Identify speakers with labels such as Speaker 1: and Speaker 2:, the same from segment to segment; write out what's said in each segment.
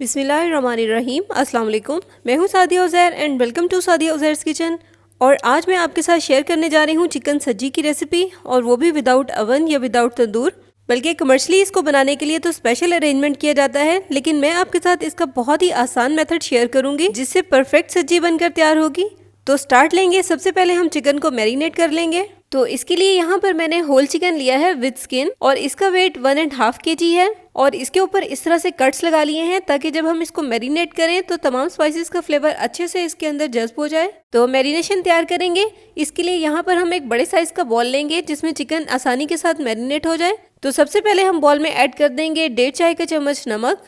Speaker 1: बिस्मिल्लाहिर्रहमानिर्रहीम। अस्सलाम वालेकुम। मैं हूँ Sadia Uzair and welcome to Sadia Uzair's kitchen. और आज मैं आपके साथ शेयर करने जा रही हूँ चिकन सज्जी की रेसिपी, और वो भी विदाउट अवन या विदाउट तंदूर। बल्कि कमर्शली इसको बनाने के लिए तो स्पेशल अरेंजमेंट किया जाता है, लेकिन मैं आपके साथ इसका बहुत ही आसान मेथड शेयर करूंगी जिससे परफेक्ट सज्जी बनकर तैयार होगी। तो स्टार्ट लेंगे। सबसे पहले हम चिकन को मैरिनेट कर लेंगे। तो इसके लिए यहाँ पर मैंने होल चिकन लिया है विद स्किन, और इसका वेट 1.5 kg है। और इसके ऊपर इस तरह से कट्स लगा लिए हैं ताकि जब हम इसको मैरिनेट करें तो तमाम स्पाइसेस का फ्लेवर अच्छे से इसके अंदर जज्ब हो जाए। तो मैरिनेशन तैयार करेंगे। इसके लिए यहाँ पर हम एक बड़े साइज का बॉल लेंगे जिसमें चिकन आसानी के साथ मैरिनेट हो जाए। तो सबसे पहले हम बॉल में ऐड कर देंगे 1.5 चाय का चम्मच नमक,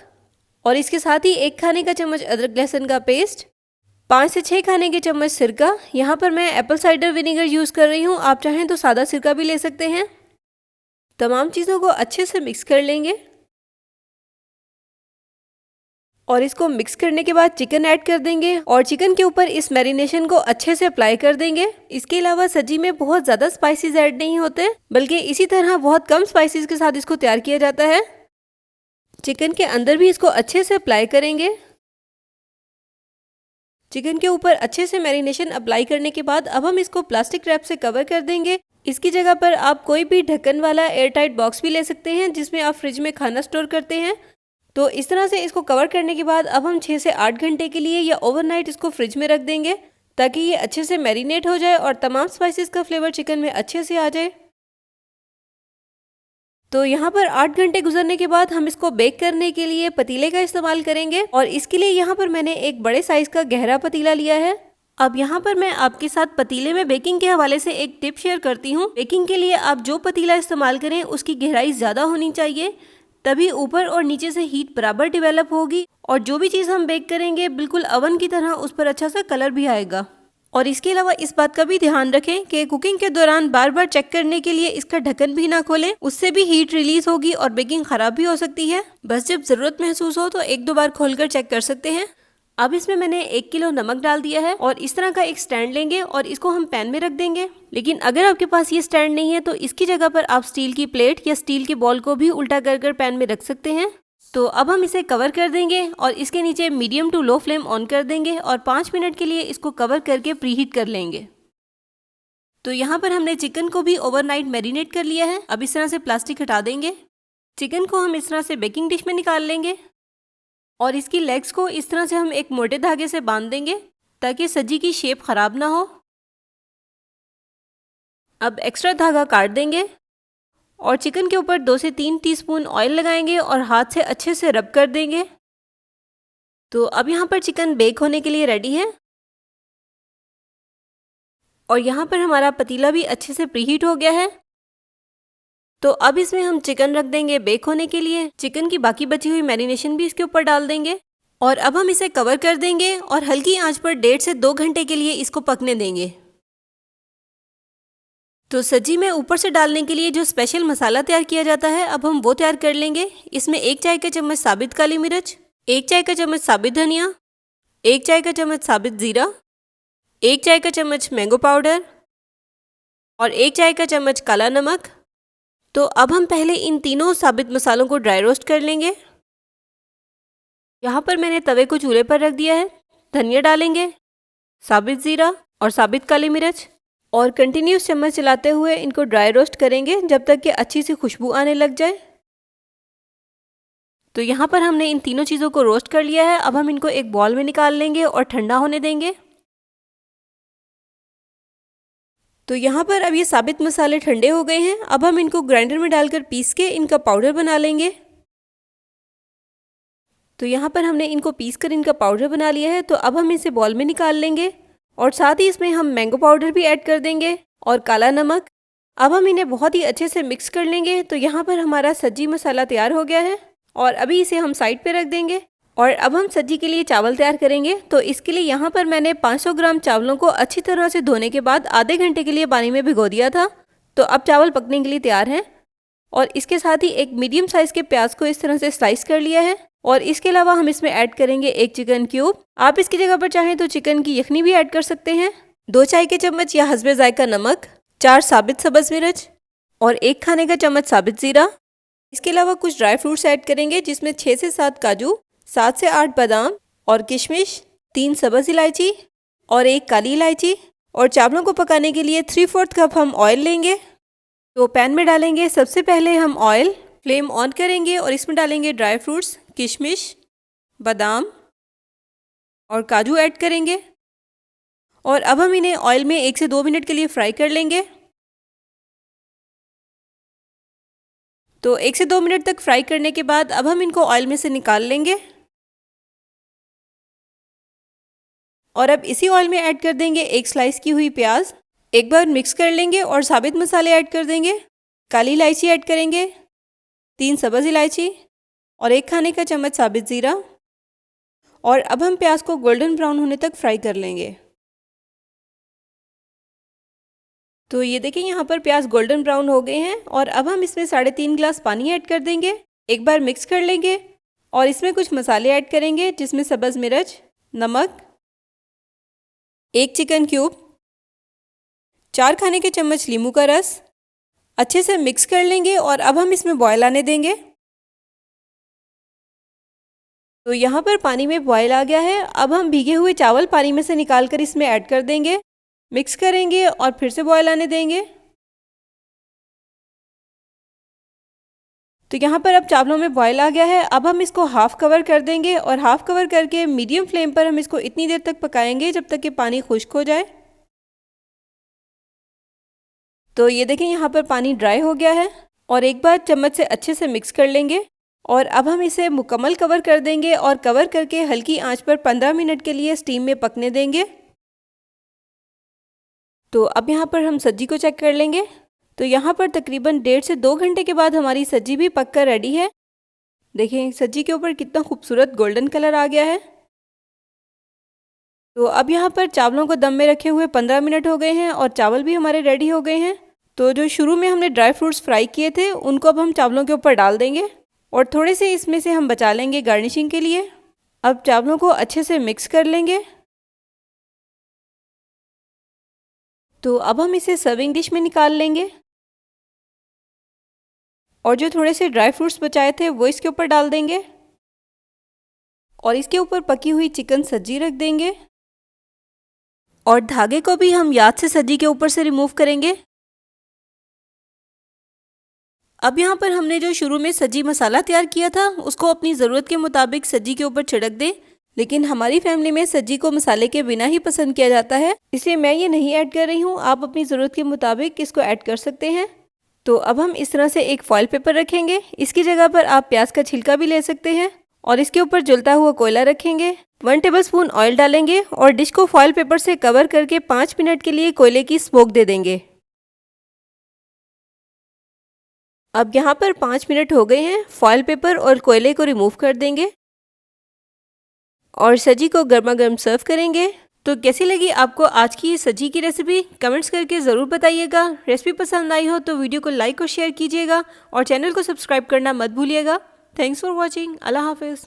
Speaker 1: और इसके साथ ही 1 खाने का चम्मच अदरक लहसुन का पेस्ट, 5 से 6 खाने के चम्मच सिरका। यहाँ पर मैं एप्पल साइडर विनेगर यूज़ कर रही हूँ, आप चाहें तो सादा सिरका भी ले सकते हैं। तमाम चीज़ों को अच्छे से मिक्स कर लेंगे, और इसको मिक्स करने के बाद चिकन ऐड कर देंगे और चिकन के ऊपर इस मैरिनेशन को अच्छे से अप्लाई कर देंगे। इसके अलावा सब्जी में बहुत ज़्यादा स्पाइसेस ऐड नहीं होते, बल्कि इसी तरह बहुत कम स्पाइसेस के साथ इसको तैयार किया जाता है। चिकन के अंदर भी इसको अच्छे से अप्लाई करेंगे। चिकन के ऊपर अच्छे से मैरिनेशन अप्लाई करने के बाद अब हम इसको प्लास्टिक रैप से कवर कर देंगे। इसकी जगह पर आप कोई भी ढक्कन वाला एयर टाइट बॉक्स भी ले सकते हैं जिसमें आप फ्रिज में खाना स्टोर करते हैं। तो इस तरह से इसको कवर करने के बाद अब हम 6 से 8 घंटे के लिए या ओवरनाइट इसको फ्रिज में रख देंगे ताकि ये अच्छे से मैरिनेट हो जाए और तमाम स्पाइसेस का फ्लेवर चिकन में अच्छे से आ जाए। तो यहाँ पर 8 घंटे गुजरने के बाद हम इसको बेक करने के लिए पतीले का इस्तेमाल करेंगे, और इसके लिए यहाँ पर मैंने एक बड़े साइज का गहरा पतीला लिया है। अब यहाँ पर मैं आपके साथ पतीले में बेकिंग के हवाले से एक टिप शेयर करती हूँ। बेकिंग के लिए आप जो पतीला इस्तेमाल करें उसकी गहराई ज़्यादा होनी चाहिए, तभी ऊपर और नीचे से हीट बराबर डेवलप होगी, और जो भी चीज़ हम बेक करेंगे बिल्कुल अवन की तरह उस पर अच्छा सा कलर भी आएगा। और इसके अलावा इस बात का भी ध्यान रखें कि कुकिंग के दौरान बार बार चेक करने के लिए इसका ढक्कन भी ना खोलें, उससे भी हीट रिलीज होगी और बेकिंग खराब भी हो सकती है। बस जब ज़रूरत महसूस हो तो 1-2 बार खोलकर चेक कर सकते हैं। अब इसमें मैंने 1 किलो नमक डाल दिया है, और इस तरह का एक स्टैंड लेंगे और इसको हम पैन में रख देंगे। लेकिन अगर आपके पास ये स्टैंड नहीं है तो इसकी जगह पर आप स्टील की प्लेट या स्टील की बॉल को भी उल्टा कर पैन में रख सकते हैं। तो अब हम इसे कवर कर देंगे और इसके नीचे medium to low flame on कर देंगे और 5 मिनट के लिए इसको कवर करके प्रीहीट कर लेंगे। तो यहाँ पर हमने चिकन को भी ओवरनाइट मैरिनेट कर लिया है। अब इस तरह से प्लास्टिक हटा देंगे। चिकन को हम इस तरह से बेकिंग डिश में निकाल लेंगे, और इसकी लेग्स को इस तरह से हम एक मोटे धागे से बांध देंगे ताकि सब्जी की शेप खराब ना हो। अब एक्स्ट्रा धागा काट देंगे और चिकन के ऊपर 2 से 3 टीस्पून ऑयल लगाएंगे और हाथ से अच्छे से रब कर देंगे। तो अब यहाँ पर चिकन बेक होने के लिए रेडी है, और यहाँ पर हमारा पतीला भी अच्छे से प्रीहीट हो गया है। तो अब इसमें हम चिकन रख देंगे बेक होने के लिए। चिकन की बाकी बची हुई मैरिनेशन भी इसके ऊपर डाल देंगे, और अब हम इसे कवर कर देंगे और हल्की आंच पर 1.5 से 2 घंटे के लिए इसको पकने देंगे। तो सब्जी में ऊपर से डालने के लिए जो स्पेशल मसाला तैयार किया जाता है अब हम वो तैयार कर लेंगे। इसमें 1 चाय का चम्मच साबित काली मिर्च, 1 चाय का चम्मच साबित धनिया, 1 चाय का चम्मच साबित ज़ीरा, 1 चाय का चम्मच मैंगो पाउडर, और 1 चाय का चम्मच काला नमक। तो अब हम पहले इन तीनों साबित मसालों को ड्राई रोस्ट कर लेंगे। यहाँ पर मैंने तवे को चूल्हे पर रख दिया है। धनिया डालेंगे, साबित ज़ीरा और साबित काली मिर्च, और कंटिन्यूस चम्मच चलाते हुए इनको ड्राई रोस्ट करेंगे जब तक कि अच्छी सी खुशबू आने लग जाए। तो यहाँ पर हमने इन तीनों चीज़ों को रोस्ट कर लिया है। अब हम इनको एक बॉल में निकाल लेंगे और ठंडा होने देंगे। तो यहाँ पर अब ये साबित मसाले ठंडे हो गए हैं। अब हम इनको ग्राइंडर में डालकर पीस के इनका पाउडर बना लेंगे। तो यहाँ पर हमने इनको पीस कर इनका पाउडर बना लिया है। तो अब हम इसे बॉल में निकाल लेंगे, और साथ ही इसमें हम मैंगो पाउडर भी ऐड कर देंगे और काला नमक। अब हम इन्हें बहुत ही अच्छे से मिक्स कर लेंगे। तो यहाँ पर हमारा सब्जी मसाला तैयार हो गया है, और अभी इसे हम साइड पे रख देंगे। और अब हम सब्जी के लिए चावल तैयार करेंगे। तो इसके लिए यहाँ पर मैंने 500 ग्राम चावलों को अच्छी तरह से धोने के बाद आधे घंटे के लिए पानी में भिगो दिया था। तो अब चावल पकने के लिए तैयार हैं, और इसके साथ ही एक मीडियम साइज़ के प्याज को इस तरह से स्लाइस कर लिया है। और इसके अलावा हम इसमें ऐड करेंगे 1 चिकन क्यूब। आप इसकी जगह पर चाहें तो चिकन की यखनी भी ऐड कर सकते हैं। 2 चाय के चम्मच या हस्बे जायका नमक, 4 साबित सब्ज़ मिर्च, और 1 खाने का चम्मच साबित ज़ीरा। इसके अलावा कुछ ड्राई फ्रूट्स ऐड करेंगे जिसमें 6 से 7 काजू, 7 से 8 बादाम और किशमिश, 3 सब्ज़ इलायची और 1 काली इलायची। और चावलों को पकाने के लिए 3/4 कप हम ऑयल लेंगे। तो पैन में डालेंगे सबसे पहले हम ऑयल, फ्लेम ऑन करेंगे और इसमें डालेंगे ड्राई फ्रूट्स, किशमिश, बादाम और काजू ऐड करेंगे। और अब हम इन्हें ऑयल में 1 से 2 मिनट के लिए फ्राई कर लेंगे। तो 1 से 2 मिनट तक फ्राई करने के बाद अब हम इनको ऑयल में से निकाल लेंगे और अब इसी ऑयल में ऐड कर देंगे 1 स्लाइस की हुई प्याज। एक बार मिक्स कर लेंगे और साबित मसाले ऐड कर देंगे। काली इलायची ऐड करेंगे, 3 सब्ज़ इलायची और 1 खाने का चम्मच साबित ज़ीरा। और अब हम प्याज को गोल्डन ब्राउन होने तक फ्राई कर लेंगे। तो ये देखें यहाँ पर प्याज गोल्डन ब्राउन हो गए हैं और अब हम इसमें 3.5 गिलास पानी ऐड कर देंगे। एक बार मिक्स कर लेंगे और इसमें कुछ मसाले ऐड करेंगे जिसमें सब्ज़ मिर्च, नमक, 1 चिकन क्यूब, 4 खाने के चम्मच नींबू का रस। अच्छे से मिक्स कर लेंगे और अब हम इसमें बॉयल आने देंगे। तो यहाँ पर पानी में बॉयल आ गया है। अब हम भीगे हुए चावल पानी में से निकाल कर इसमें ऐड कर देंगे, मिक्स करेंगे और फिर से बॉयल आने देंगे। तो यहाँ पर अब चावलों में बॉयल आ गया है। अब हम इसको हाफ कवर कर देंगे और हाफ कवर करके मीडियम फ्लेम पर हम इसको इतनी देर तक पकाएंगे जब तक कि पानी खुश्क हो जाए। तो ये देखें यहाँ पर पानी ड्राई हो गया है और एक बार चम्मच से अच्छे से मिक्स कर लेंगे और अब हम इसे मुकम्मल कवर कर देंगे और कवर करके हल्की आंच पर 15 मिनट के लिए स्टीम में पकने देंगे। तो अब यहाँ पर हम सब्जी को चेक कर लेंगे। तो यहाँ पर तकरीबन 1.5 से 2 घंटे के बाद हमारी सब्जी भी पककर रेडी है। देखें सब्जी के ऊपर कितना खूबसूरत गोल्डन कलर आ गया है। तो अब यहाँ पर चावलों को दम में रखे हुए 15 मिनट हो गए हैं और चावल भी हमारे रेडी हो गए हैं। तो जो शुरू में हमने ड्राई फ्रूट्स फ्राई किए थे उनको अब हम चावलों के ऊपर डाल देंगे और थोड़े से इसमें से हम बचा लेंगे गार्निशिंग के लिए। अब चावलों को अच्छे से मिक्स कर लेंगे। तो अब हम इसे सर्विंग डिश में निकाल लेंगे और जो थोड़े से ड्राई फ्रूट्स बचाए थे वो इसके ऊपर डाल देंगे और इसके ऊपर पकी हुई चिकन सब्जी रख देंगे और धागे को भी हम याद से सब्जी के ऊपर से रिमूव करेंगे। अब यहाँ पर हमने जो शुरू में सब्जी मसाला तैयार किया था उसको अपनी ज़रूरत के मुताबिक सब्जी के ऊपर छिड़क दें, लेकिन हमारी फैमिली में सब्जी को मसाले के बिना ही पसंद किया जाता है, इसलिए मैं ये नहीं ऐड कर रही हूँ। आप अपनी ज़रूरत के मुताबिक इसको ऐड कर सकते हैं। तो अब हम इस तरह से एक फॉइल पेपर रखेंगे, इसकी जगह पर आप प्याज का छिलका भी ले सकते हैं और इसके ऊपर जलता हुआ कोयला रखेंगे। 1 टेबलस्पून ऑयल डालेंगे और डिश को फॉइल पेपर से कवर करके 5 मिनट के लिए कोयले की स्मोक दे देंगे। अब यहाँ पर 5 मिनट हो गए हैं। फॉइल पेपर और कोयले को रिमूव कर देंगे और सब्जी को गर्मा गर्म सर्व करेंगे। तो कैसी लगी आपको आज की ये सब्जी की रेसिपी, कमेंट्स करके ज़रूर बताइएगा। रेसिपी पसंद आई हो तो वीडियो को लाइक और शेयर कीजिएगा और चैनल को सब्सक्राइब करना मत भूलिएगा। Thanks for watching. अल्लाह हाफिज़।